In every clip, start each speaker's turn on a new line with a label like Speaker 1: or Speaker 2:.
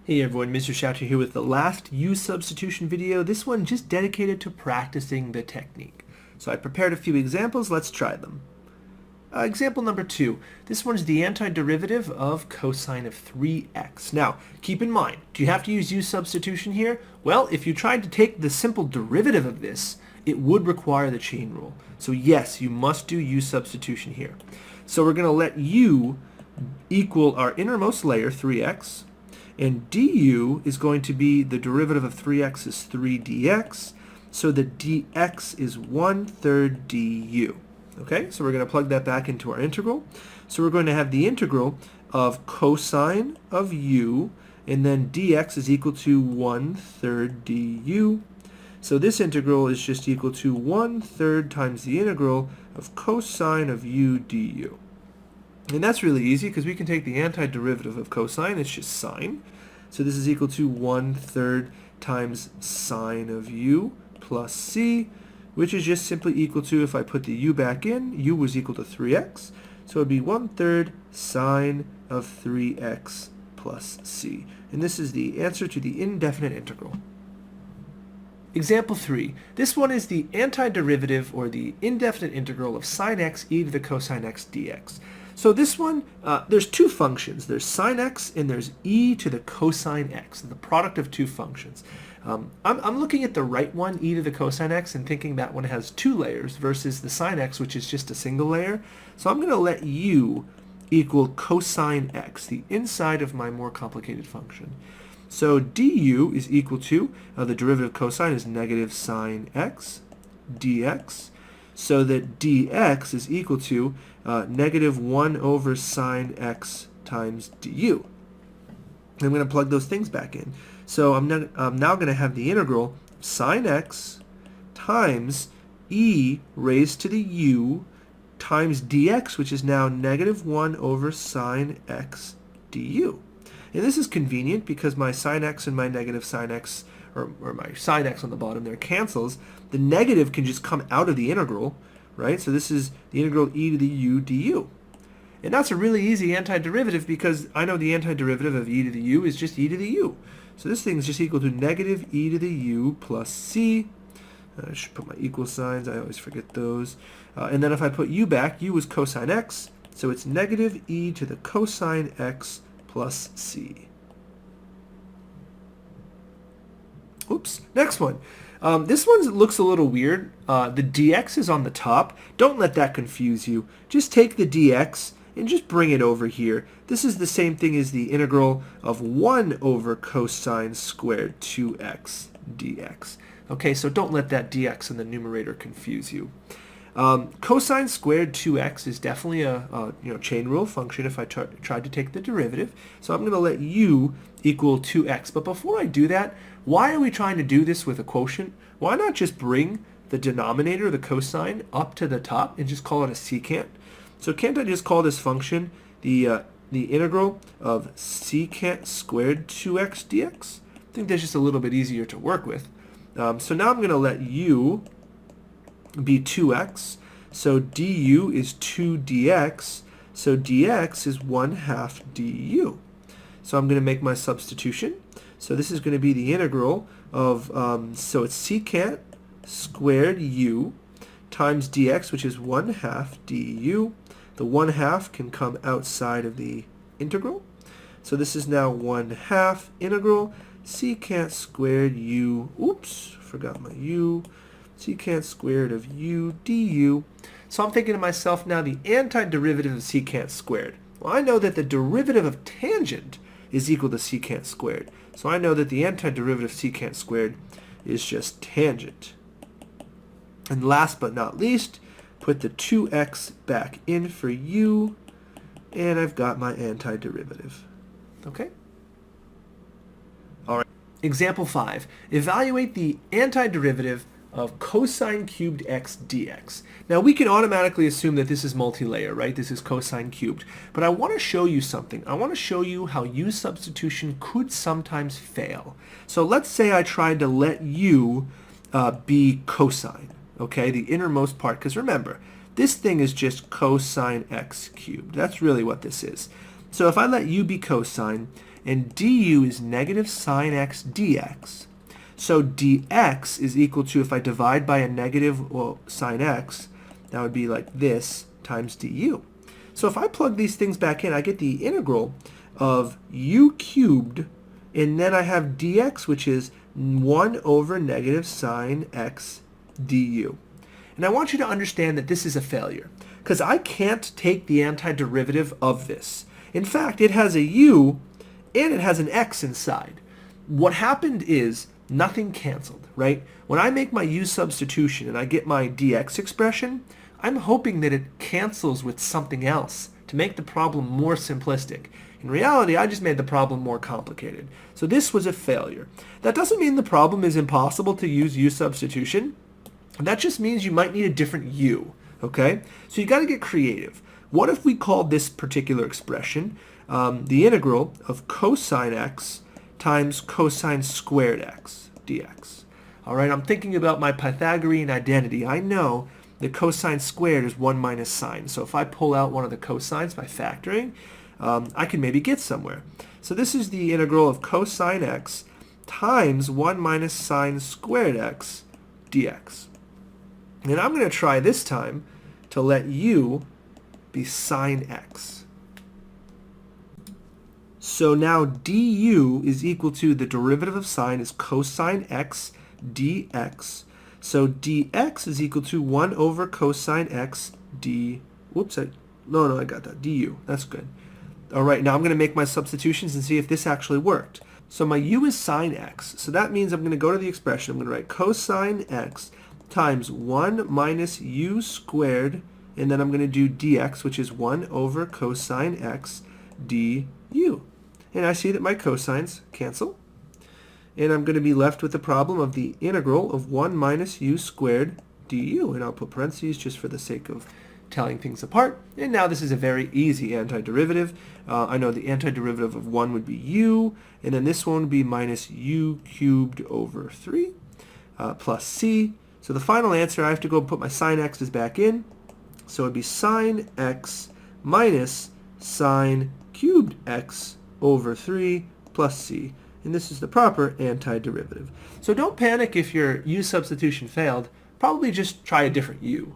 Speaker 1: Hey everyone, Mr. Shouter here with the last U-Substitution video, this one just dedicated to practicing the technique. So I prepared a few examples, let's try them. Example number 2, this one's the antiderivative of cosine of 3x. Now, keep in mind, do you have to use U-Substitution here? Well, if you tried to take the simple derivative of this, it would require the chain rule. So yes, you must do U-Substitution here. So we're going to let U equal our innermost layer, 3x, and du is going to be the derivative of 3x is 3dx, so the dx is 1/3 du. Okay, so we're going to plug that back into our integral. So we're going to have the integral of cosine of u, and then dx is equal to 1/3 du. So this integral is just equal to 1/3 times the integral of cosine of u du. And that's really easy because we can take the antiderivative of cosine, it's just sine. So this is equal to 1/3 times sine of u plus c, which is just simply equal to, if I put the u back in, u was equal to 3x. So it would be 1/3 sine of 3x plus c. And this is the answer to the indefinite integral. Example 3. This one is the antiderivative or the indefinite integral of sine x e to the cosine x dx. So this one, there's two functions. There's sine x and there's e to the cosine x, the product of two functions. I'm looking at the right one, e to the cosine x, and thinking that one has two layers versus the sine x, which is just a single layer. So I'm going to let u equal cosine x, the inside of my more complicated function. So du is equal to, the derivative of cosine is negative sine x dx, so that dx is equal to negative 1 over sine x times du. I'm going to plug those things back in. So I'm now going to have the integral of sine x times e raised to the u times dx, which is now negative 1 over sine x du. And this is convenient because my sine x and my negative sine x, or my sine x on the bottom there, cancels. The negative can just come out of the integral, right? So this is the integral e to the u du. And that's a really easy antiderivative because I know the antiderivative of e to the u is just e to the u. So this thing is just equal to negative e to the u plus c. I should put my equal signs, I always forget those. And then if I put u back, u is cosine x, so it's negative e to the cosine x plus c. Oops, next one. This one looks a little weird. The dx is on the top. Don't let that confuse you. Just take the dx and just bring it over here. This is the same thing as the integral of 1 over cosine squared 2x dx. Okay, so don't let that dx in the numerator confuse you. Cosine squared 2x is definitely a chain rule function if I tried to take the derivative. So I'm going to let u equal 2x. But before I do that, why are we trying to do this with a quotient? Why not just bring the denominator, the cosine, up to the top and just call it a secant? So can't I just call this function the integral of secant squared 2x dx? I think that's just a little bit easier to work with. So now I'm going to let u be 2x, so du is 2 dx, so dx is 1/2 du. So I'm going to make my substitution. So this is going to be the integral of, so it's secant squared u times dx, which is 1/2 du. The 1/2 can come outside of the integral. So this is now 1/2 integral secant squared u, oops, forgot my u, secant squared of u du. So I'm thinking to myself now, the antiderivative of secant squared. Well, I know that the derivative of tangent is equal to secant squared. So I know that the antiderivative of secant squared is just tangent. And last but not least, put the 2x back in for u, and I've got my antiderivative. Okay? All right. Example 5. Evaluate the antiderivative of cosine cubed x dx. Now we can automatically assume that this is multi-layer, right? This is cosine cubed. But I want to show you something. I want to show you how U-substitution could sometimes fail. So let's say I tried to let u be cosine, okay? The innermost part, because remember, this thing is just cosine x cubed. That's really what this is. So if I let u be cosine, and du is negative sine x dx. So dx is equal to, if I divide by a negative, well, sine x, that would be like this times du. So if I plug these things back in, I get the integral of u cubed, and then I have dx, which is 1 over negative sine x du. And I want you to understand that this is a failure, because I can't take the antiderivative of this. In fact, it has a u and it has an x inside. What happened is nothing canceled, right? When I make my u substitution and I get my dx expression, I'm hoping that it cancels with something else to make the problem more simplistic. In reality, I just made the problem more complicated. So this was a failure. That doesn't mean the problem is impossible to use u substitution. That just means you might need a different u, okay? So you got to get creative. What if we called this particular expression the integral of cosine x times cosine squared x dx? All right, I'm thinking about my Pythagorean identity. I know that cosine squared is 1 minus sine. So if I pull out one of the cosines by factoring, I can maybe get somewhere. So this is the integral of cosine x times 1 minus sine squared x dx. And I'm going to try this time to let u be sine x. So now du is equal to the derivative of sine is cosine x dx. So dx is equal to 1 over cosine x d. Whoops, I got that. Du. That's good. All right, now I'm going to make my substitutions and see if this actually worked. So my u is sine x. So that means I'm going to go to the expression. I'm going to write cosine x times 1 minus u squared, and then I'm going to do dx, which is 1 over cosine x du. And I see that my cosines cancel. And I'm going to be left with the problem of the integral of 1 minus u squared du. And I'll put parentheses just for the sake of telling things apart. And now this is a very easy antiderivative. I know the antiderivative of 1 would be u, and then this one would be minus u cubed over 3 plus c. So the final answer, I have to go put my sine x's back in. So it would be sine x minus sine cubed x over 3 plus c. And this is the proper antiderivative. So don't panic if your u substitution failed. Probably just try a different u.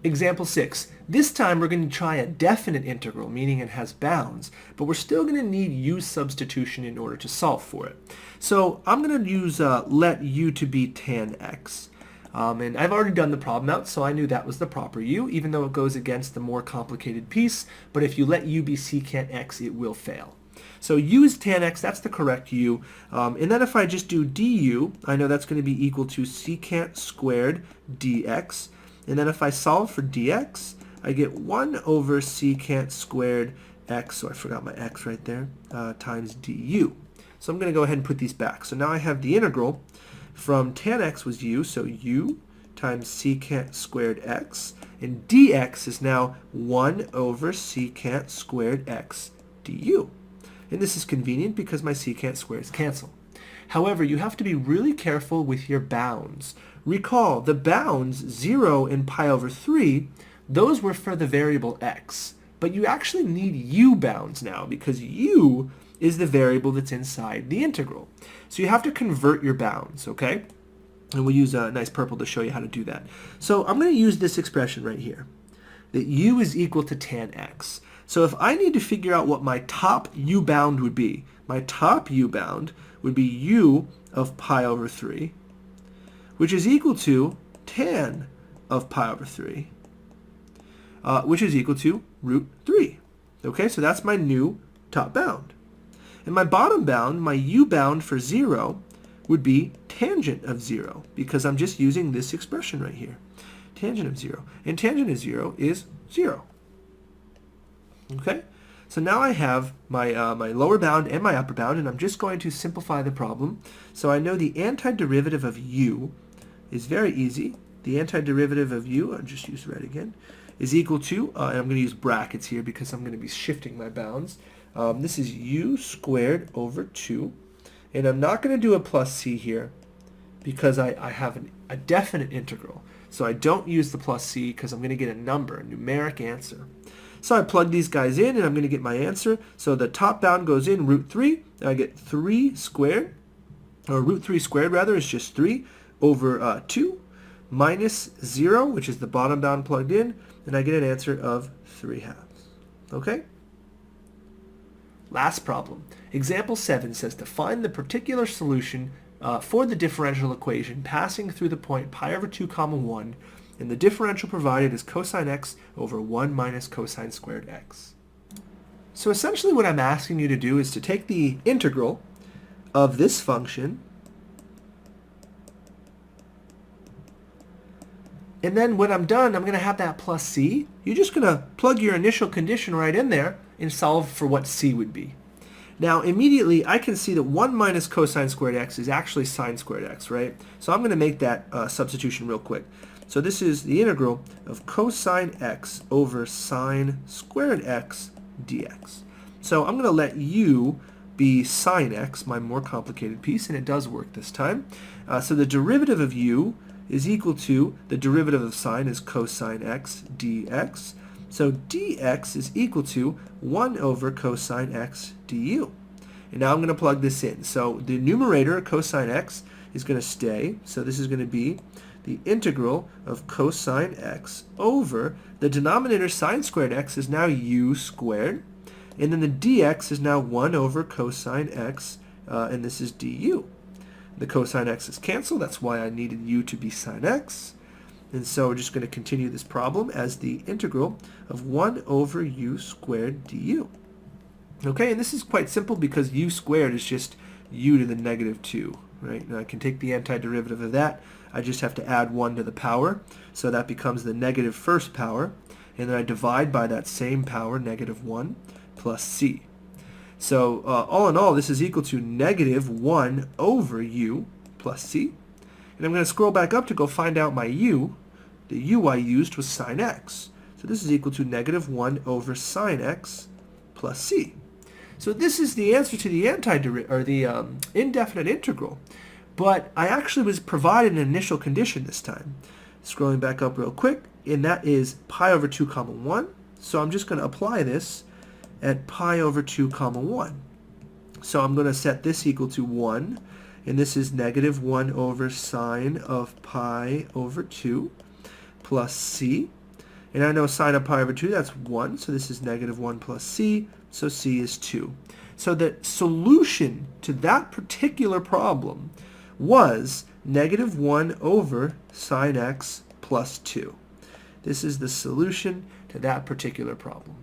Speaker 1: Example 6. This time we're going to try a definite integral, meaning it has bounds, but we're still going to need u substitution in order to solve for it. So I'm going to use let u to be tan x. And I've already done the problem out, so I knew that was the proper u, even though it goes against the more complicated piece. But if you let u be secant x, it will fail. So u is tan x, that's the correct u. And then if I just do du, I know that's going to be equal to secant squared dx. And then if I solve for dx, I get 1 over secant squared x, so I forgot my x right there, times du. So I'm going to go ahead and put these back. So now I have the integral from tan x was u, so u times secant squared x, and dx is now 1 over secant squared x du. And this is convenient because my secant squares cancel. However, you have to be really careful with your bounds. Recall, the bounds 0 and pi over 3, those were for the variable x. But you actually need u bounds now because u is the variable that's inside the integral. So you have to convert your bounds, okay? And we'll use a nice purple to show you how to do that. So I'm going to use this expression right here, that u is equal to tan x. So if I need to figure out what my top u bound would be, my top u bound would be u of pi over 3, which is equal to tan of pi over 3, which is equal to root 3. Okay, so that's my new top bound. And my bottom bound, my u bound for 0, would be tangent of 0, because I'm just using this expression right here. Tangent of 0. And tangent of 0 is 0. Okay? So now I have my, my lower bound and my upper bound, and I'm just going to simplify the problem. So I know the antiderivative of u is very easy. The antiderivative of u, I'll just use red again, is equal to, and I'm going to use brackets here because I'm going to be shifting my bounds. This is u squared over 2. And I'm not going to do a plus c here because I have a definite integral. So I don't use the plus c because I'm going to get a number, a numeric answer. So I plug these guys in, and I'm going to get my answer. So the top bound goes in, root 3, and I get 3 squared, or root 3 squared rather, is just 3 over 2, minus 0, which is the bottom bound plugged in, and I get an answer of 3/2. Okay? Last problem. Example 7 says to find the particular solution for the differential equation passing through the point pi over 2 comma 1, and the differential provided is cosine x over 1 minus cosine squared x. So essentially what I'm asking you to do is to take the integral of this function, and then when I'm done, I'm going to have that plus c. You're just going to plug your initial condition right in there and solve for what c would be. Now immediately I can see that 1 minus cosine squared x is actually sine squared x, right? So I'm going to make that substitution real quick. So this is the integral of cosine x over sine squared x dx. So I'm going to let u be sine x, my more complicated piece, and it does work this time. So the derivative of u is equal to the derivative of sine is cosine x dx. So dx is equal to 1 over cosine x du. And now I'm going to plug this in. So the numerator, cosine x, is going to stay. So this is going to be the integral of cosine x over the denominator sine squared x is now u squared. And then the dx is now 1 over cosine x, and this is du. The cosine x is canceled. That's why I needed u to be sine x. And so we're just going to continue this problem as the integral of 1 over u squared du. Okay, and this is quite simple because u squared is just u to the negative 2, right? And I can take the antiderivative of that. I just have to add 1 to the power, so that becomes the negative first power, and then I divide by that same power, negative 1, plus c. So all in all, this is equal to negative 1 over u plus c. And I'm going to scroll back up to go find out my u. The u I used was sine x. So this is equal to negative 1 over sine x plus c. So this is the answer to the indefinite integral. But I actually was provided an initial condition this time. Scrolling back up real quick, and that is pi over 2 comma 1. So I'm just going to apply this at pi over 2 comma 1. So I'm going to set this equal to 1, and this is negative 1 over sine of pi over 2 plus c. And I know sine of pi over 2, that's 1, so this is negative 1 plus c, so c is 2. So the solution to that particular problem was negative 1 over sine x plus 2. This is the solution to that particular problem.